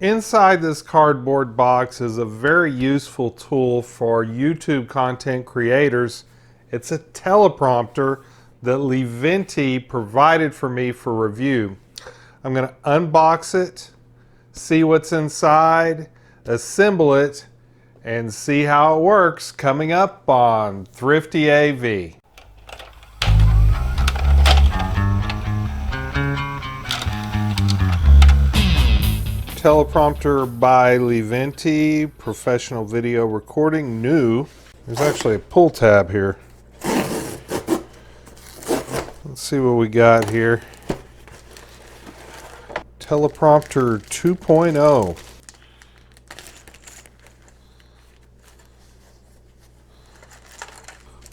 Inside this cardboard box is a very useful tool for YouTube content creators. It's a teleprompter that Leeventi provided for me for review. I'm going to unbox it, see what's inside, assemble it, and see how it works coming up on ThriftyAV. Teleprompter by Leeventi, professional video recording, new. There's actually a pull tab here. Let's see what we got here. Teleprompter 2.0.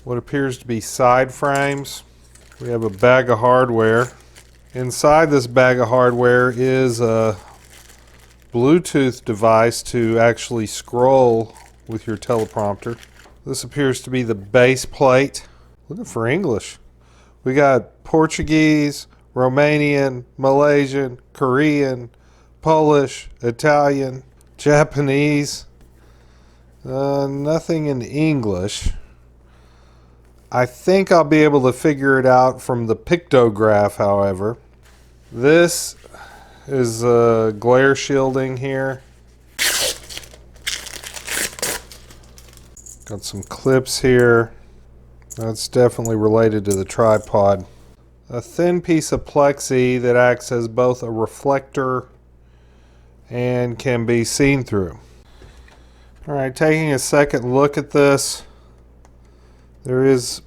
What appears to be side frames. We have a bag of hardware. Inside this bag of hardware is a Bluetooth device to actually scroll with your teleprompter. This appears to be the base plate. Looking for English. We got Portuguese, Romanian, Malaysian, Korean, Polish, Italian, Japanese. Nothing in English. I think I'll be able to figure it out from the pictograph, however. This is glare shielding here. Got some clips here. That's definitely related to the tripod. A thin piece of plexi that acts as both a reflector and can be seen through. Alright, taking a second look at this, there is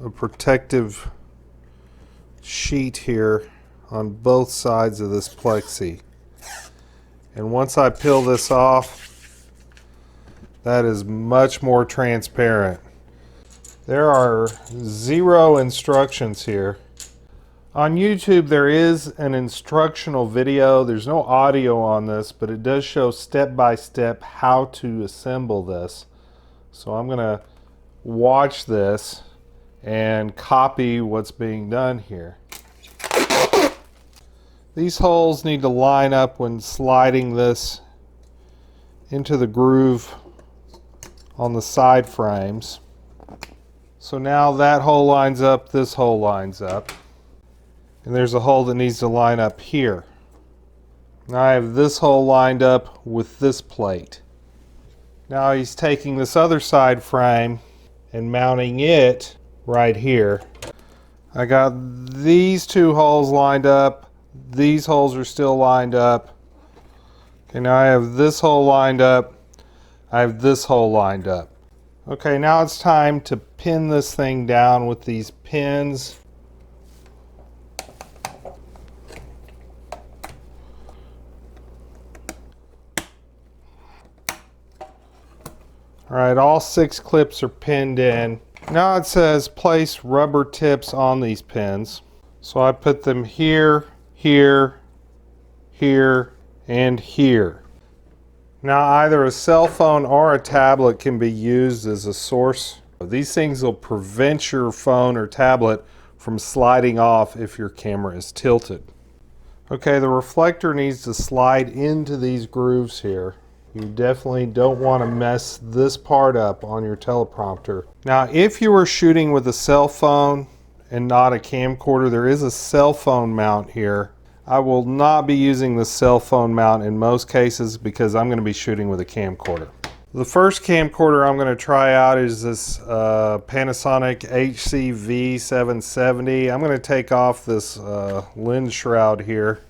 a protective sheet here on both sides of this plexi. And once I peel this off, that is much more transparent. There are 0 instructions here. On YouTube there is an instructional video. There's no audio on this, but it does show step by step how to assemble this. So I'm going to watch this and copy what's being done here. These holes need to line up when sliding this into the groove on the side frames. So now that hole lines up, this hole lines up, and there's a hole that needs to line up here. Now I have this hole lined up with this plate. Now he's taking this other side frame and mounting it right here. I got these 2 holes lined up. These holes are still lined up. Okay, now I have this hole lined up. I have this hole lined up. Okay, now it's time to pin this thing down with these pins. Alright, all 6 clips are pinned in. Now it says place rubber tips on these pins. So I put them here, here, here, and here. Now either a cell phone or a tablet can be used as a source. These things will prevent your phone or tablet from sliding off if your camera is tilted. Okay, the reflector needs to slide into these grooves here. You definitely don't want to mess this part up on your teleprompter. Now if you were shooting with a cell phone and not a camcorder, there is a cell phone mount here. I will not be using the cell phone mount in most cases because I'm going to be shooting with a camcorder. The first camcorder I'm going to try out is this Panasonic HC-V770. I'm going to take off this lens shroud here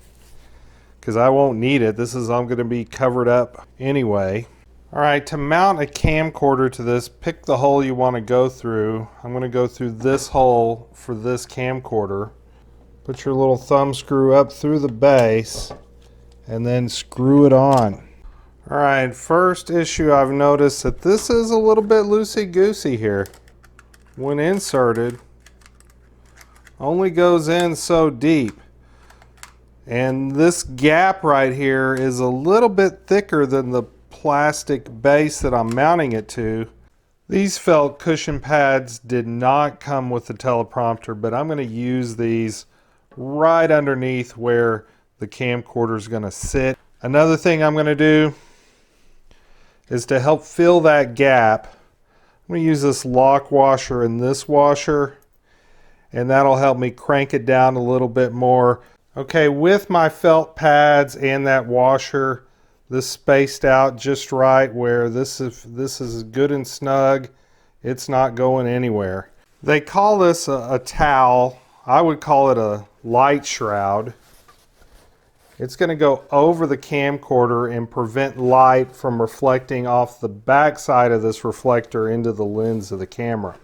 because I won't need it. I'm going to be covered up anyway. Alright, to mount a camcorder to this, pick the hole you want to go through. I'm going to go through this hole for this camcorder. Put your little thumb screw up through the base and then screw it on. Alright, first issue, I've noticed that this is a little bit loosey-goosey here. When inserted, only goes in so deep. And this gap right here is a little bit thicker than the plastic base that I'm mounting it to. These felt cushion pads did not come with the teleprompter, but I'm going to use these right underneath where the camcorder is going to sit. Another thing I'm going to do is to help fill that gap. I'm going to use this lock washer and this washer, and that'll help me crank it down a little bit more. Okay, with my felt pads and that washer, this spaced out just right where this is good and snug. It's not going anywhere. They call this a towel. I would call it a light shroud. It's going to go over the camcorder and prevent light from reflecting off the back side of this reflector into the lens of the camera.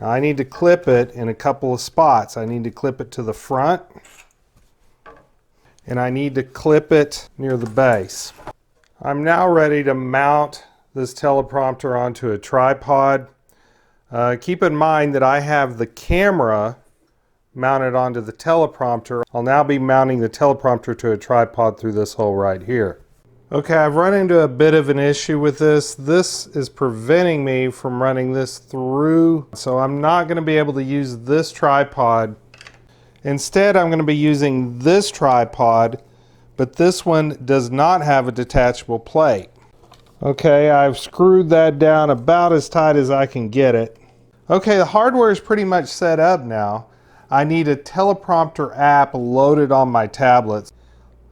Now I need to clip it in a couple of spots. I need to clip it to the front, and I need to clip it near the base. I'm now ready to mount this teleprompter onto a tripod. Keep in mind that I have the camera mounted onto the teleprompter. I'll now be mounting the teleprompter to a tripod through this hole right here. Okay, I've run into a bit of an issue with this. This is preventing me from running this through, so I'm not going to be able to use this tripod. Instead, I'm going to be using this tripod, but this one does not have a detachable plate. Okay, I've screwed that down about as tight as I can get it. Okay, the hardware is pretty much set up now. I need a teleprompter app loaded on my tablets.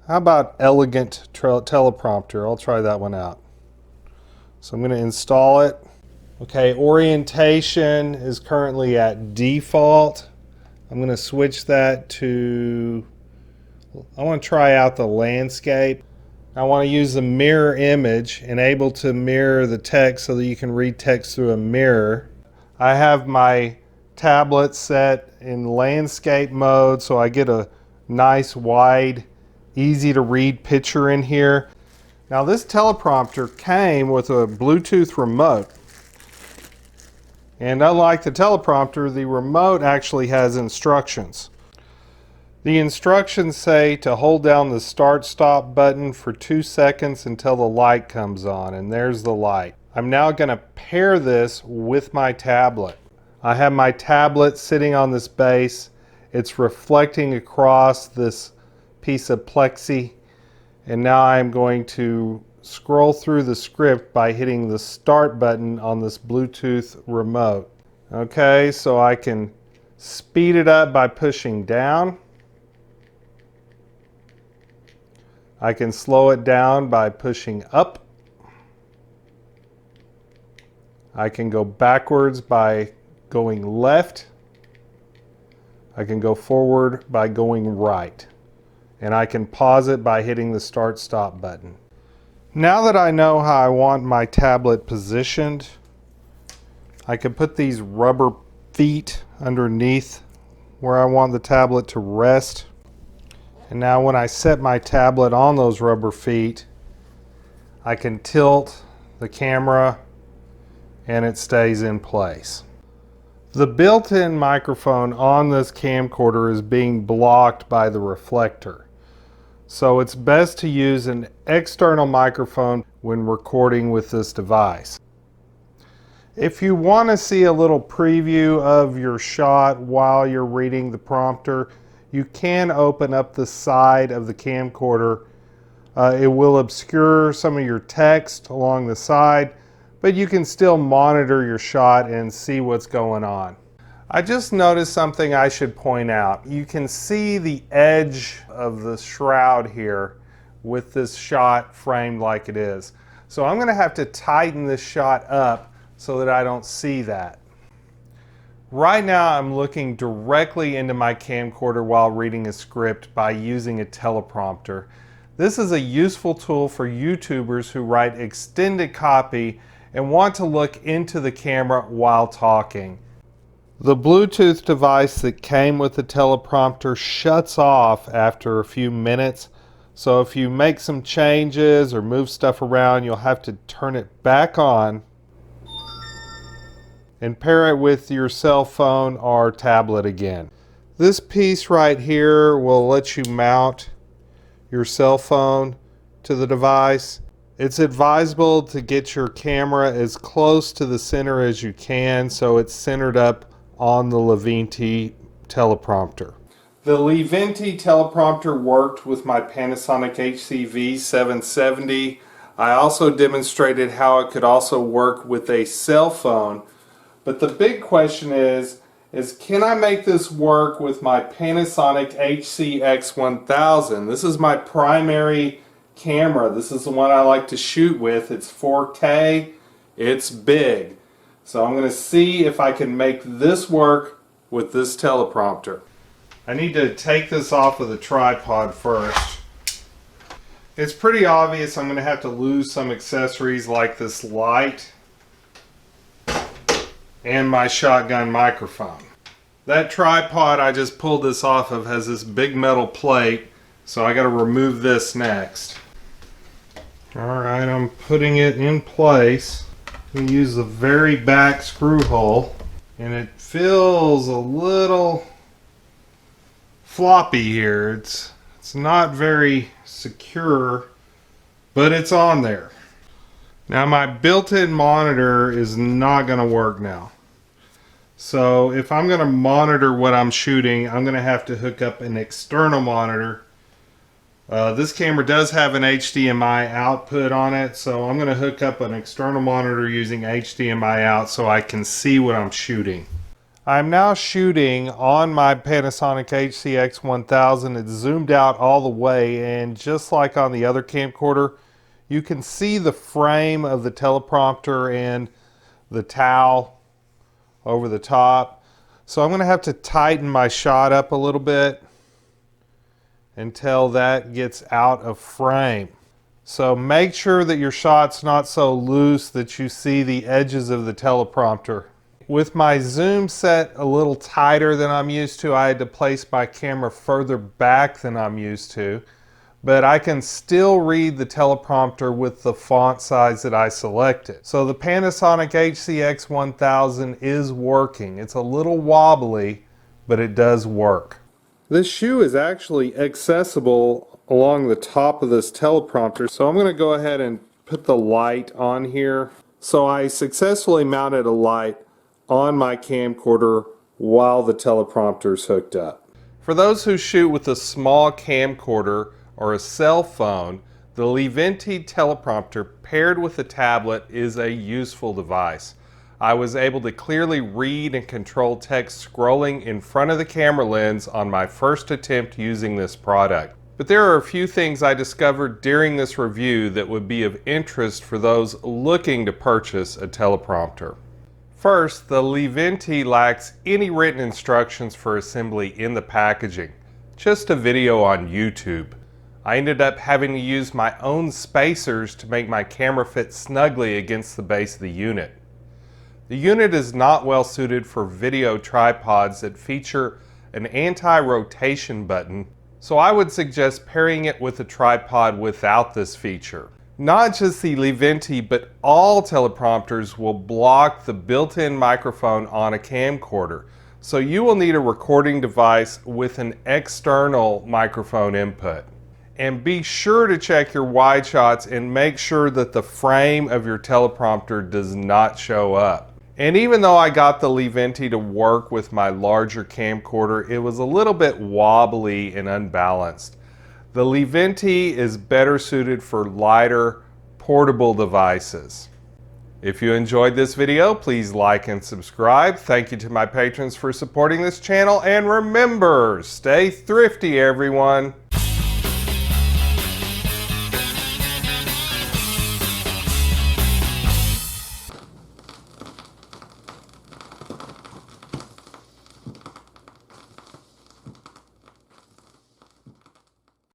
How about Elegant Teleprompter? I'll try that one out. So I'm going to install it. Okay, orientation is currently at default. I'm going to switch that to, I want to try out the landscape. I want to use the mirror image and able to mirror the text so that you can read text through a mirror. I have my tablet set in landscape mode so I get a nice wide, easy to read picture in here. Now this teleprompter came with a Bluetooth remote, and unlike the teleprompter, the remote actually has instructions. The instructions say to hold down the start-stop button for 2 seconds until the light comes on, and there's the light. I'm now going to pair this with my tablet. I have my tablet sitting on this base. It's reflecting across this piece of plexi, and now I'm going to scroll through the script by hitting the start button on this Bluetooth remote. Okay, so I can speed it up by pushing down. I can slow it down by pushing up. I can go backwards by going left. I can go forward by going right. And I can pause it by hitting the start stop button. Now that I know how I want my tablet positioned, I can put these rubber feet underneath where I want the tablet to rest. And now when I set my tablet on those rubber feet, I can tilt the camera and it stays in place. The built-in microphone on this camcorder is being blocked by the reflector. So it's best to use an external microphone when recording with this device. If you want to see a little preview of your shot while you're reading the prompter, you can open up the side of the camcorder. It will obscure some of your text along the side, but you can still monitor your shot and see what's going on. I just noticed something I should point out. You can see the edge of the shroud here with this shot framed like it is. So I'm going to have to tighten this shot up so that I don't see that. Right now I'm looking directly into my camcorder while reading a script by using a teleprompter. This is a useful tool for YouTubers who write extended copy and want to look into the camera while talking. The Bluetooth device that came with the teleprompter shuts off after a few minutes, so if you make some changes or move stuff around, you'll have to turn it back on and pair it with your cell phone or tablet again. This piece right here will let you mount your cell phone to the device. It's advisable to get your camera as close to the center as you can so it's centered up on the Leeventi teleprompter. The Leeventi Teleprompter worked with my Panasonic HC-V770. I also demonstrated how it could also work with a cell phone. But the big question is can I make this work with my Panasonic HC-X1000? This is my primary camera. This is the one I like to shoot with. It's 4K. It's big. So I'm going to see if I can make this work with this teleprompter. I need to take this off of the tripod first. It's pretty obvious I'm going to have to lose some accessories like this light and my shotgun microphone. That tripod I just pulled this off of has this big metal plate, so I got to remove this next. Alright, I'm putting it in place. I'm going to use the very back screw hole, and it feels a little floppy here. It's not very secure, but it's on there. Now my built-in monitor is not going to work now. So if I'm going to monitor what I'm shooting, I'm going to have to hook up an external monitor. This camera does have an HDMI output on it, so I'm going to hook up an external monitor using HDMI out so I can see what I'm shooting. I'm now shooting on my Panasonic HC-X1000. It's zoomed out all the way, and just like on the other camcorder, you can see the frame of the teleprompter and the towel over the top. So I'm going to have to tighten my shot up a little bit until that gets out of frame. So make sure that your shot's not so loose that you see the edges of the teleprompter. With my zoom set a little tighter than I'm used to, I had to place my camera further back than I'm used to, but I can still read the teleprompter with the font size that I selected. So the Panasonic HC-X1000 is working. It's a little wobbly, but it does work. This shoe is actually accessible along the top of this teleprompter, so I'm going to go ahead and put the light on here. So I successfully mounted a light on my camcorder while the teleprompter is hooked up. For those who shoot with a small camcorder or a cell phone, the Leeventi Teleprompter paired with a tablet is a useful device. I was able to clearly read and control text scrolling in front of the camera lens on my first attempt using this product. But there are a few things I discovered during this review that would be of interest for those looking to purchase a teleprompter. First, the Leeventi lacks any written instructions for assembly in the packaging, just a video on YouTube. I ended up having to use my own spacers to make my camera fit snugly against the base of the unit. The unit is not well suited for video tripods that feature an anti-rotation button, so I would suggest pairing it with a tripod without this feature. Not just the Leeventi, but all teleprompters will block the built-in microphone on a camcorder, so you will need a recording device with an external microphone input. And be sure to check your wide shots and make sure that the frame of your teleprompter does not show up. And even though I got the Leeventi to work with my larger camcorder, it was a little bit wobbly and unbalanced. The Leeventi is better suited for lighter, portable devices. If you enjoyed this video, please like and subscribe. Thank you to my patrons for supporting this channel, and remember, stay thrifty, everyone.